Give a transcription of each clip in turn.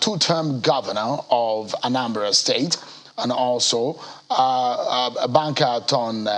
two-term governor of Anambra State, and also a banker turned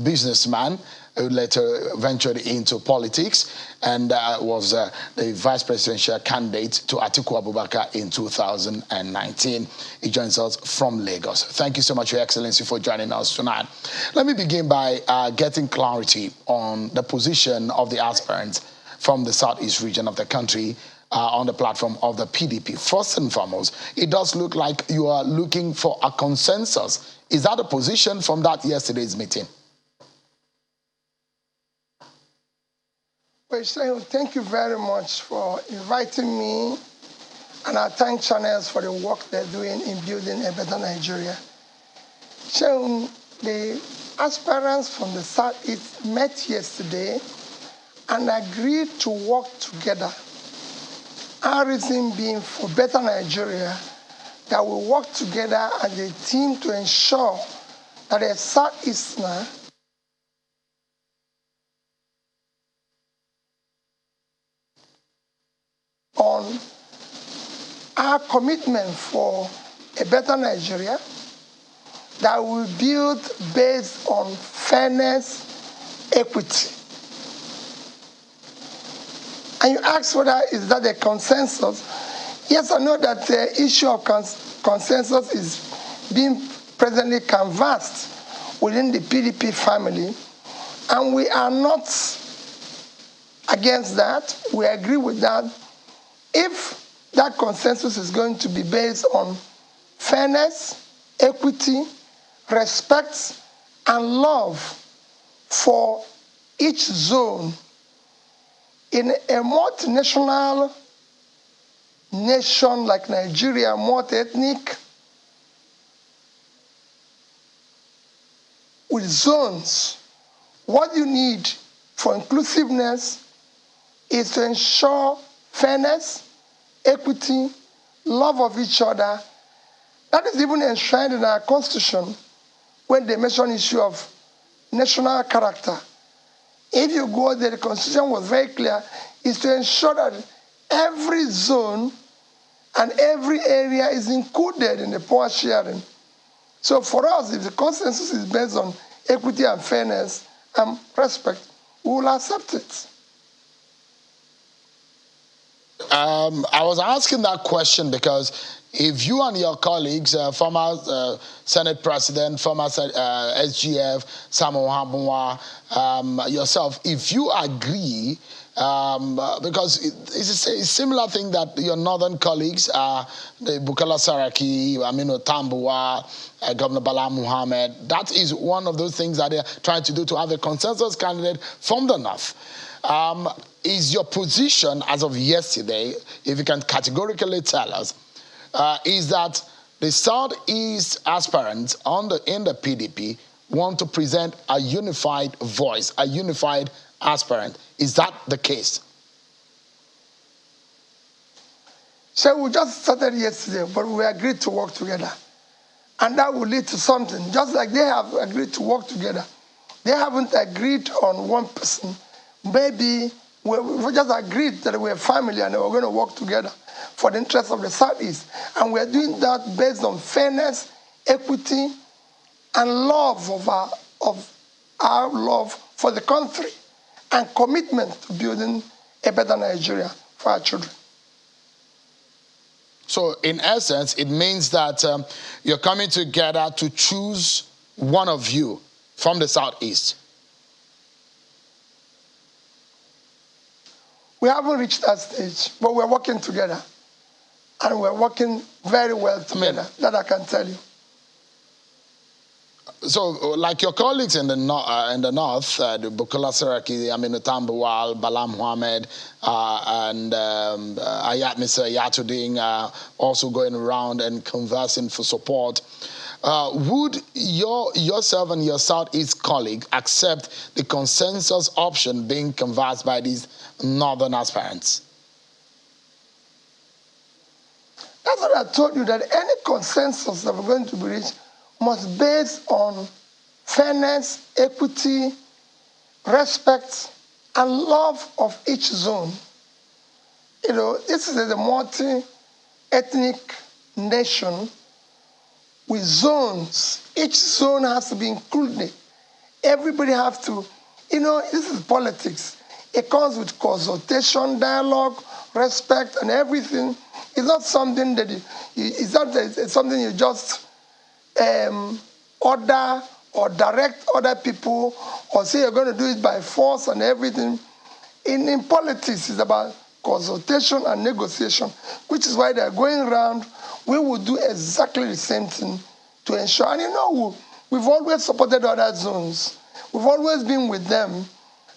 businessman who later ventured into politics and was the vice presidential candidate to Atiku Abubakar in 2019. He joins us from Lagos. Thank you so much, Your Excellency, for joining us tonight. Let me begin by getting clarity on the position of the aspirants from the southeast region of the country on the platform of the PDP. First and foremost, it does look like you are looking for a consensus. Is that a position from that yesterday's meeting? Well, so thank you very much for inviting me, and I thank Channels for the work they're doing in building a better Nigeria. So the aspirants from the Southeast met yesterday and agreed to work together. Our reason being for better Nigeria, that we work together as a team to ensure that the Southeasterner on our commitment for a better Nigeria that will build based on fairness, equity. And you ask whether is that a consensus? Yes, I know that the issue of consensus is being presently canvassed within the PDP family, and we are not against that. We agree with that. If that consensus is going to be based on fairness, equity, respect, and love for each zone in a multinational nation like Nigeria, multi-ethnic, with zones, what you need for inclusiveness is to ensure fairness, equity, love of each other. That is even enshrined in our Constitution when they mention issue of national character. If you go there, the Constitution was very clear, is to ensure that every zone and every area is included in the power sharing. So for us, if the consensus is based on equity and fairness and respect, we will accept it. I was asking that question because if you and your colleagues, former Senate President, former SGF, Samuel Habunwa, yourself, if you agree, because it's a similar thing that your northern colleagues, the Bukola Saraki, Aminu Tambuwa, Governor Bala Muhammad, that is one of those things that they're trying to do to have a consensus candidate from the north. Is your position as of yesterday, if you can categorically tell us, is that the Southeast aspirants in the PDP want to present a unified voice, a unified aspirant? Is that the case? So we just started yesterday, but we agreed to work together. And that will lead to something, just like they have agreed to work together. They haven't agreed on one person. Maybe we just agreed that we're a family and we're going to work together for the interests of the Southeast. And we're doing that based on fairness, equity, and love of our love for the country and commitment to building a better Nigeria for our children. So in essence, it means that you're coming together to choose one of you from the Southeast. We haven't reached that stage, but we're working together. And we're working very well together, that I can tell you. So, like your colleagues in the north, the Bukola Saraki, Aminu Tambuwal, Bala Muhammad, and Mr. Yatuding also going around and conversing for support. Would yourself and your Southeast colleague accept the consensus option being canvassed by these northern aspirants? That's what I told you, that any consensus that we're going to be reached must be based on fairness, equity, respect, and love of each zone. You know, this is a multi-ethnic ethnic nation with zones. Each zone has to be included. Everybody has to, this is politics. It comes with consultation, dialogue, respect, and everything. It's not something that it's something you just order or direct other people or say you're going to do it by force and everything. In politics, it's about consultation and negotiation, which is why they're going around. We will do exactly the same thing to ensure. And we've always supported other zones. We've always been with them.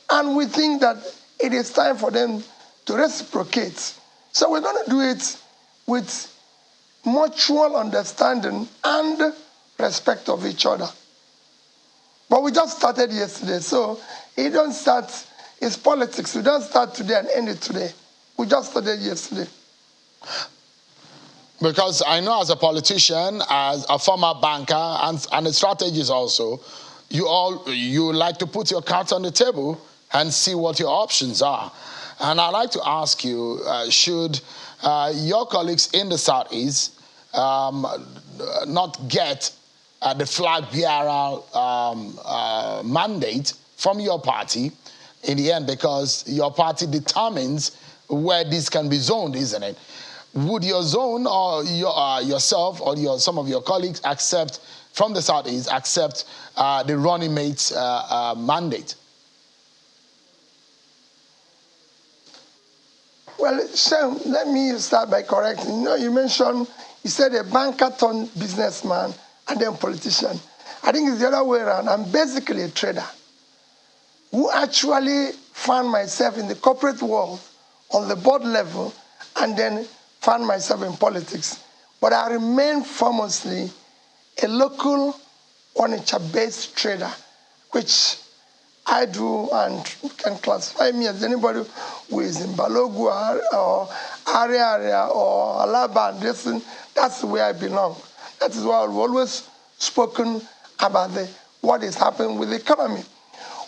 And we think that it is time for them to reciprocate. So we're going to do it with mutual understanding and respect of each other. But we just started yesterday, so it don't start, it's politics. We don't start today and end it today. We just started yesterday. Because I know as a politician, as a former banker, and a strategist also, you like to put your cards on the table and see what your options are. And I'd like to ask you, should your colleagues in the Southeast not get the flag bearer mandate from your party in the end, because your party determines where this can be zoned, isn't it? Would your zone or yourself or some of your colleagues accept from the Southeast the running mates mandate? Well, Shem, let me start by correcting. You said a banker turned businessman and then politician. I think it's the other way around. I'm basically a trader who actually found myself in the corporate world on the board level and then found myself in politics. But I remain famously a local Onitsha-based trader, which I do and can classify me as anybody who is in Balogu or area or Alaba. That's where I belong. That is why I've always spoken about what is happening with the economy.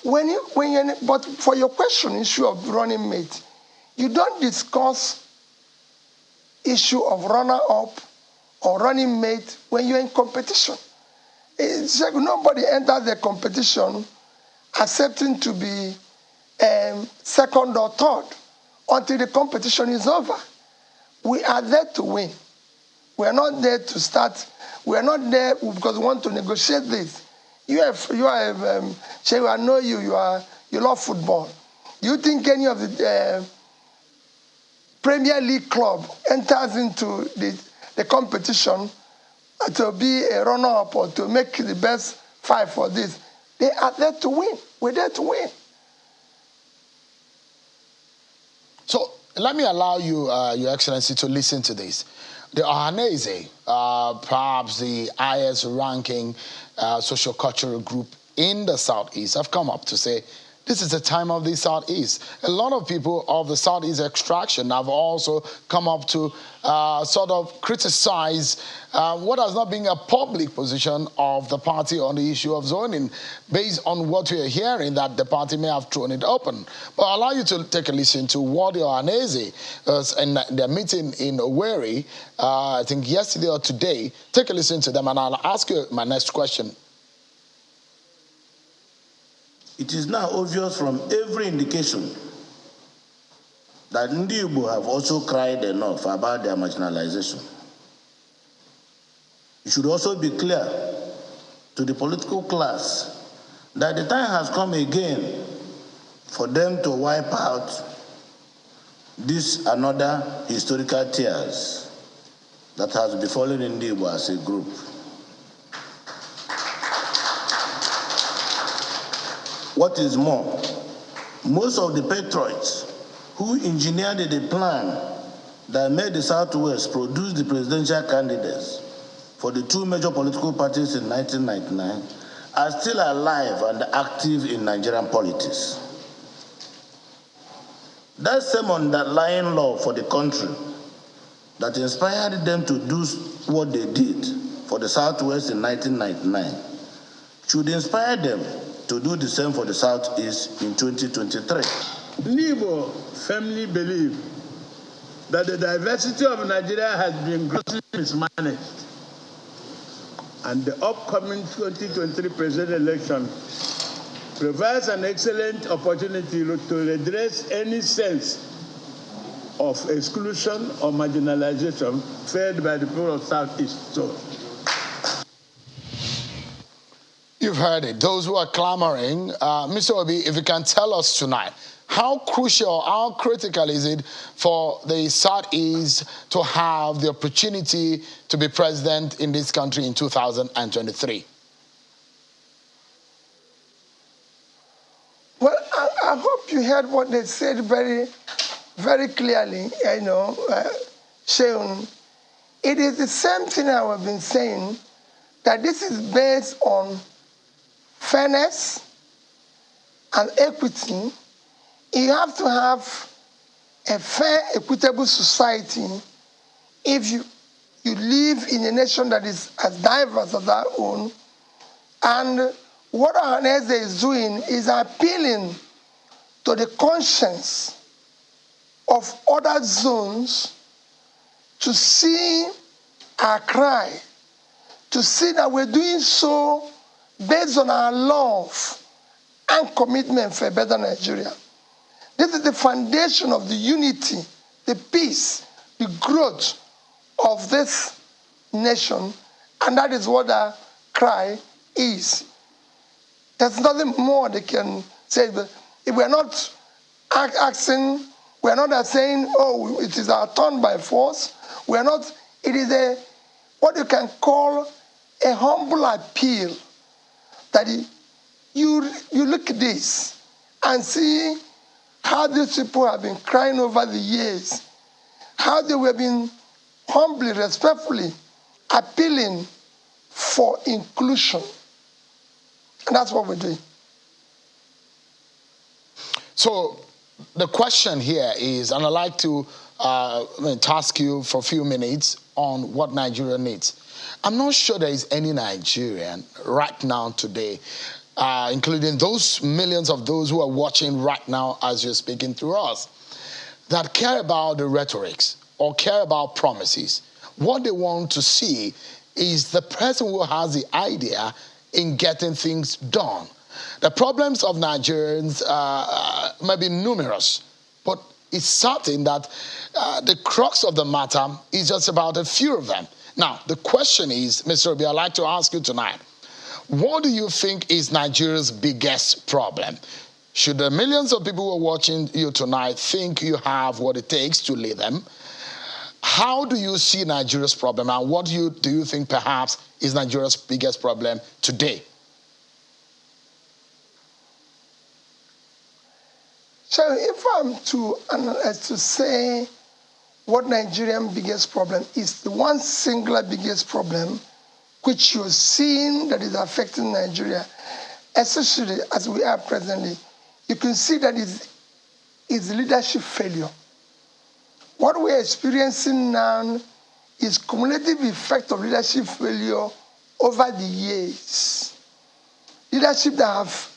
But for your question, issue of running mate, you don't discuss issue of runner-up or running mate when you're in competition. It's like nobody enters the competition accepting to be second or third until the competition is over. We are there to win. We are not there to start. We are not there because we want to negotiate this. I know you. You love football. Do you think any of the Premier League club enters into the competition to be a runner-up or to make the best five for this? They are there to win. We're there to win. So let me allow you, Your Excellency, to listen to this. The Ohanese, perhaps the highest ranking socio-cultural group in the Southeast, have come up to say, this is the time of the Southeast. A lot of people of the Southeast extraction have also come up to sort of criticize what has not been a public position of the party on the issue of zoning, based on what we are hearing that the party may have thrown it open. But I'll allow you to take a listen to what the Ohanese in their meeting in Owerri, I think yesterday or today. Take a listen to them and I'll ask you my next question. It is now obvious from every indication that Ndi Igbo have also cried enough about their marginalization. It should also be clear to the political class that the time has come again for them to wipe out this another historical tears that has befallen Ndi Igbo as a group. What is more, most of the patriots who engineered the plan that made the Southwest produce the presidential candidates for the two major political parties in 1999 are still alive and active in Nigerian politics. That same underlying love for the country that inspired them to do what they did for the Southwest in 1999 should inspire them to do the same for the Southeast in 2023. Ndi Igbo firmly believe that the diversity of Nigeria has been grossly mismanaged, and the upcoming 2023 presidential election provides an excellent opportunity to redress any sense of exclusion or marginalization felt by the people of Southeast Zone. You've heard it. Those who are clamoring, Mr. Obi, if you can tell us tonight, how crucial, how critical is it for the Southeast to have the opportunity to be president in this country in 2023? Well, I hope you heard what they said very, very clearly, Sheun. It is the same thing I have been saying, that this is based on fairness and equity. You have to have a fair, equitable society if you live in a nation that is as diverse as our own. And what Ohanaeze is doing is appealing to the conscience of other zones to see our cry, to see that we're doing so based on our love and commitment for a better Nigeria. This is the foundation of the unity, the peace, the growth of this nation, and that is what our cry is. There's nothing more they can say. But if we're not asking, we're not saying, oh, it is our turn by force. We're not, it is what you can call a humble appeal that you look at this and see how these people have been crying over the years, how they were being humbly, respectfully appealing for inclusion. And that's what we're doing. So the question here is, and I'd like to task you for a few minutes on what Nigeria needs. I'm not sure there is any Nigerian right now today, including those millions of those who are watching right now as you're speaking through us, that care about the rhetorics or care about promises. What they want to see is the person who has the idea in getting things done. The problems of Nigerians may be numerous, but it's certain that the crux of the matter is just about a few of them. Now, the question is, Mr. Obi, I'd like to ask you tonight, what do you think is Nigeria's biggest problem? Should the millions of people who are watching you tonight think you have what it takes to lead them? How do you see Nigeria's problem, and what do you think perhaps is Nigeria's biggest problem today? So if I'm to say what Nigeria's biggest problem is, the one singular biggest problem which you're seeing that is affecting Nigeria, especially as we are presently, you can see that is leadership failure. What we're experiencing now is cumulative effect of leadership failure over the years. Leadership that have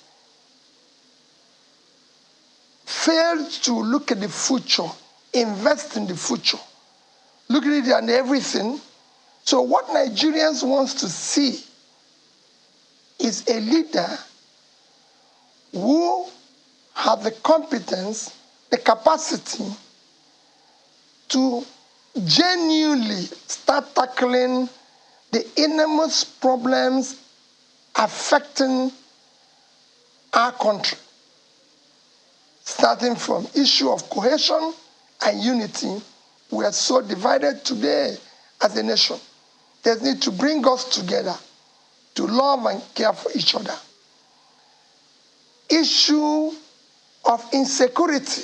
failed to look at the future, invest in the future, look at it and everything. So what Nigerians want to see is a leader who have the competence, the capacity to genuinely start tackling the enormous problems affecting our country, starting from issue of cohesion and unity. We are so divided today as a nation. There's need to bring us together to love and care for each other. Issue of insecurity,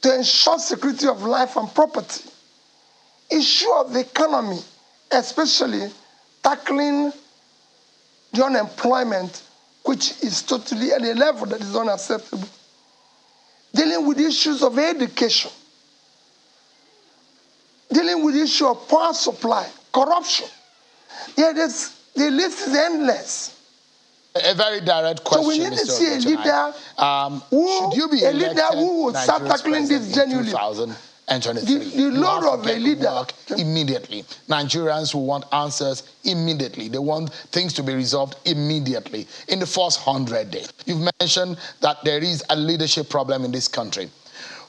to ensure security of life and property. Issue of the economy, especially tackling the unemployment, which is totally at a level that is unacceptable. Dealing with issues of education. Dealing with the issue of power supply, corruption. Yeah, the list is endless. A very direct question. So we need to Mr. see a leader should you be a leader who will start Nigeria's tackling this genuinely. 2023. The load of a leader work immediately. Nigerians who want answers immediately. They want things to be resolved immediately in the first 100 days. You've mentioned that there is a leadership problem in this country.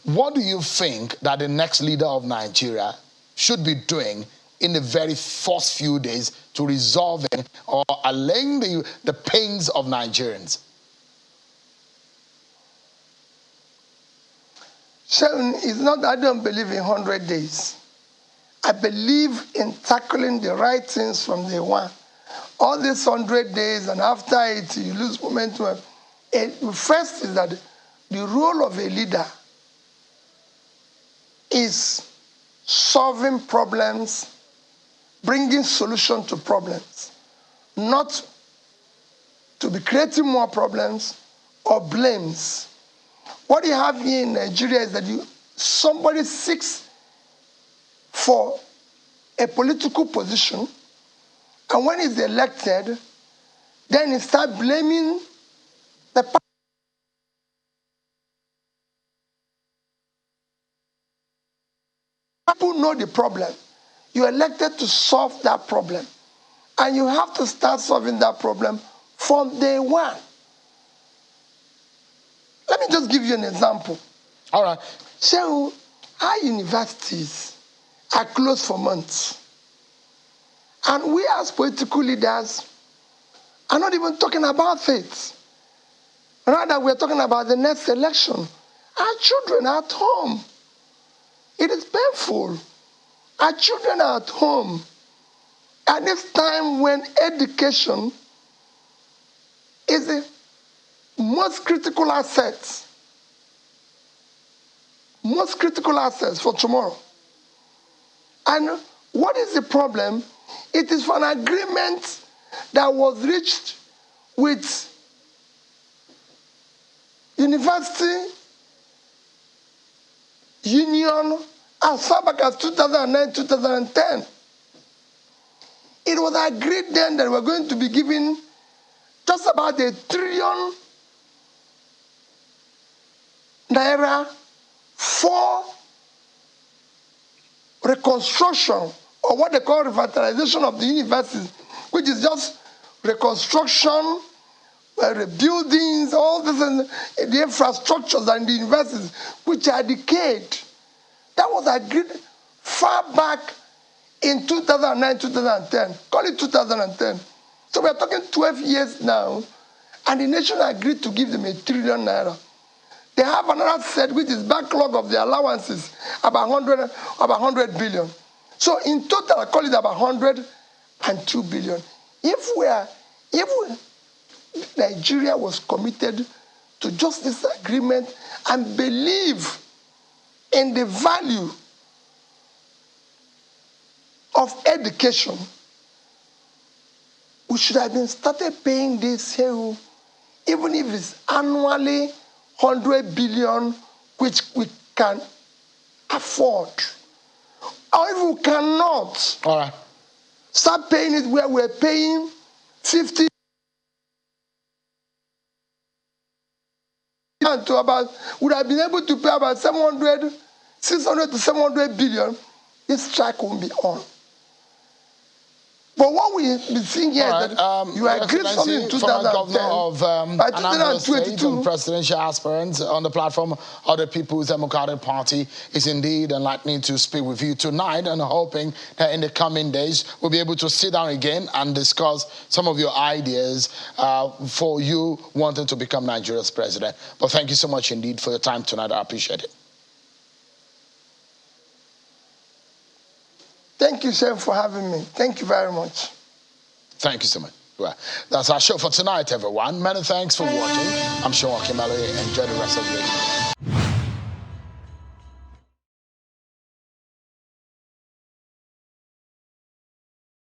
What do you think that the next leader of Nigeria should be doing in the very first few days to resolving or allaying the pains of Nigerians? Sharon, it's not that I don't believe in 100 days. I believe in tackling the right things from day one. All these 100 days and after it, you lose momentum. First is that the role of a leader is solving problems, bringing solution to problems, not to be creating more problems or blames. What you have here in Nigeria is that somebody seeks for a political position, and when he's elected, then he starts blaming the party. People know the problem. You're elected to solve that problem. And you have to start solving that problem from day one. Let me just give you an example. All right. So, our universities are closed for months. And we as political leaders are not even talking about it. Rather, we're talking about the next election. Our children are at home. It is painful. Our children are at home. At this time when education is the most critical assets for tomorrow. And what is the problem? It is for an agreement that was reached with university union as far back as 2009, 2010. It was agreed then that we're going to be giving just about ₦1 trillion for reconstruction, or what they call revitalization of the universities, which is just reconstruction, rebuildings, all this, and the infrastructures and the universities, which are decayed. That was agreed far back in 2009, 2010. Call it 2010. So we're talking 12 years now, and the nation agreed to give them ₦1 trillion. They have another set, which is backlog of the allowances, about 100 billion. So in total, I call it about 102 billion. If Nigeria was committed to just this agreement and believe in the value of education, we should have been started paying this here, even if it's annually 100 billion, which we can afford. Or if we cannot, all right, start paying it where we're paying 50 to about, would have been able to pay about 600 to 700 billion, this strike won't be on. But what we've been seeing here is that you agreed something in 2010. By 2022, presidential aspirant on the platform of the People's Democratic Party is indeed enlightening to speak with you tonight, and hoping that in the coming days we'll be able to sit down again and discuss some of your ideas for you wanting to become Nigeria's president. But thank you so much indeed for your time tonight. I appreciate it. Thank you, sir, for having me. Thank you very much. Thank you so much. Well, that's our show for tonight, everyone. Many thanks for watching. I'm Sean Kimalo. Enjoy the rest of your evening.